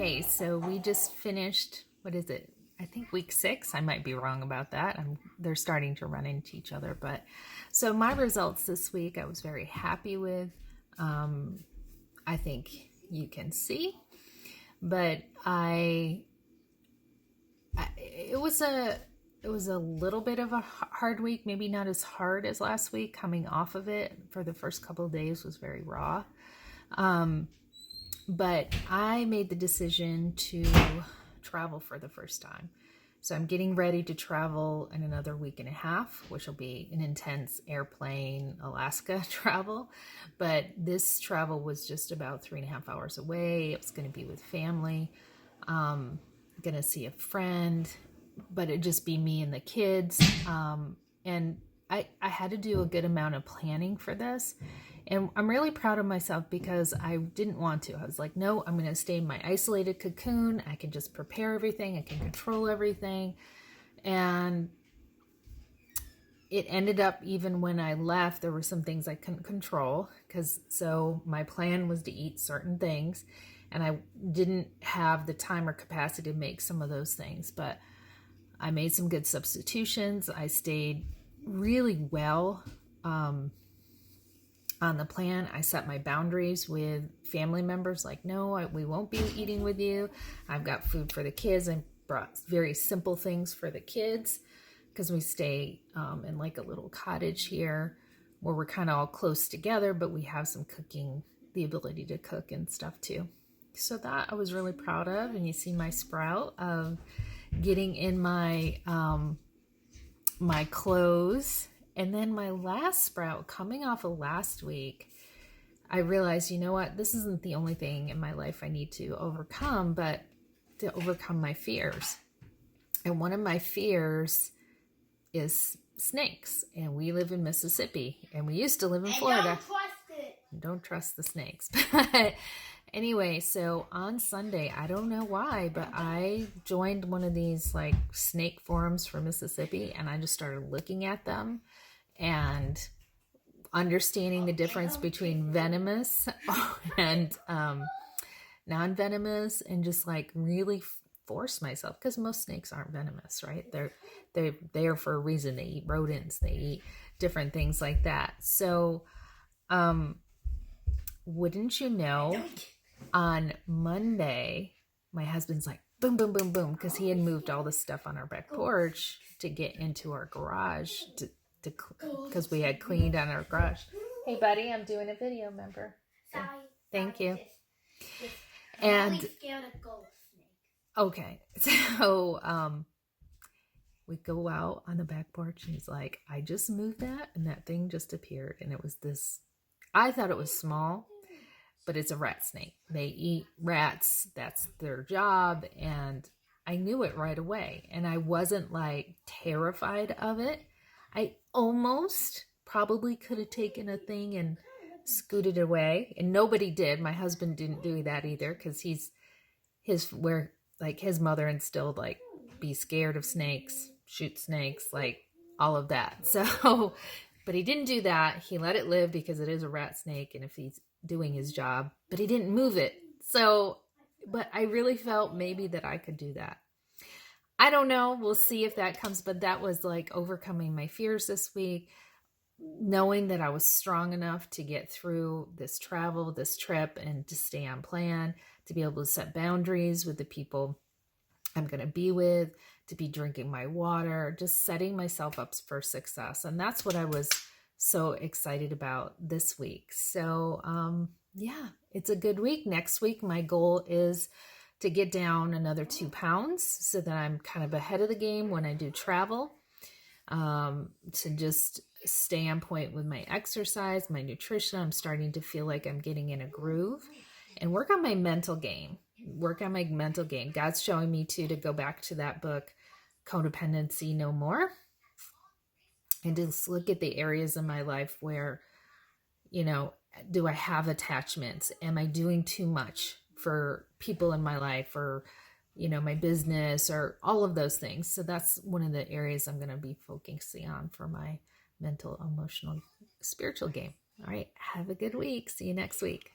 Okay, so we just finished, what is it? I think week 6. I might be wrong about that. They're starting to run into each other. But so my results this week, I was very happy with. I think you can see, but it was a little bit of a hard week, maybe not as hard as last week. Coming off of it for the first couple of days was very raw. But I made the decision to travel for the first time. So I'm getting ready to travel in another week and a half, which will be an intense airplane Alaska travel. But this travel was just about 3.5 hours away. It was going to be with family. Going to see a friend, but it'd just be me and the kids. And I had to do a good amount of planning for this. And I'm really proud of myself because I didn't want to. I was like, no, I'm going to stay in my isolated cocoon. I can just prepare everything. I can control everything. And it ended up, even when I left, there were some things I couldn't control. So my plan was to eat certain things. And I didn't have the time or capacity to make some of those things. But I made some good substitutions. I stayed really well on the plan. I set my boundaries with family members, like, no, we won't be eating with you. I've got food for the kids. I brought very simple things for the kids because we stay in like a little cottage here where we're kind of all close together, but we have some cooking, the ability to cook and stuff too. So that I was really proud of. And you see my sprout of getting in my my clothes. And then my last sprout, coming off of last week, I realized, you know what, this isn't the only thing in my life I need to overcome, but to overcome my fears. And one of my fears is snakes. And we live in Mississippi, and we used to live in Florida. Don't trust it. Don't trust the snakes. But anyway, so on Sunday, I don't know why, but I joined one of these like snake forums for Mississippi, and I just started looking at them and understanding the difference between venomous and non-venomous, and just like really force myself, because most snakes aren't venomous, right? They're there for a reason. They eat rodents, they eat different things like that. So wouldn't you know, on Monday, my husband's like, boom, boom, boom, boom, because he had moved all the stuff on our back porch to get into our garage because we had cleaned on our garage. Hey, buddy, I'm doing a video, remember? Sorry. Thank you. I'm And really scared of ghost snakes. okay, so we go out on the back porch, and he's like, I just moved that, and that thing just appeared, and it was this. I thought it was small, but it's a rat snake. They eat rats. That's their job. And I knew it right away. And I wasn't like terrified of it. I almost probably could have taken a thing and scooted away. And nobody did. My husband didn't do that either, because his mother instilled like, be scared of snakes, shoot snakes, like all of that. So, but he didn't do that. He let it live because it is a rat snake. And if he's doing his job, but he didn't move it. So, but I really felt maybe that I could do that. I don't know. We'll see if that comes, but that was like overcoming my fears this week, knowing that I was strong enough to get through this travel, this trip, and to stay on plan, to be able to set boundaries with the people I'm going to be with, to be drinking my water, just setting myself up for success. And that's what I was so excited about this week. So, yeah, it's a good week. Next week, my goal is to get down another 2 pounds so that I'm kind of ahead of the game when I do travel, to just stay on point with my exercise, my nutrition. I'm starting to feel like I'm getting in a groove, and work on my mental game. God's showing me too, to go back to that book, Codependency No More, and just look at the areas in my life where, do I have attachments? Am I doing too much for people in my life, or, my business, or all of those things? So that's one of the areas I'm going to be focusing on for my mental, emotional, spiritual game. All right. Have a good week. See you next week.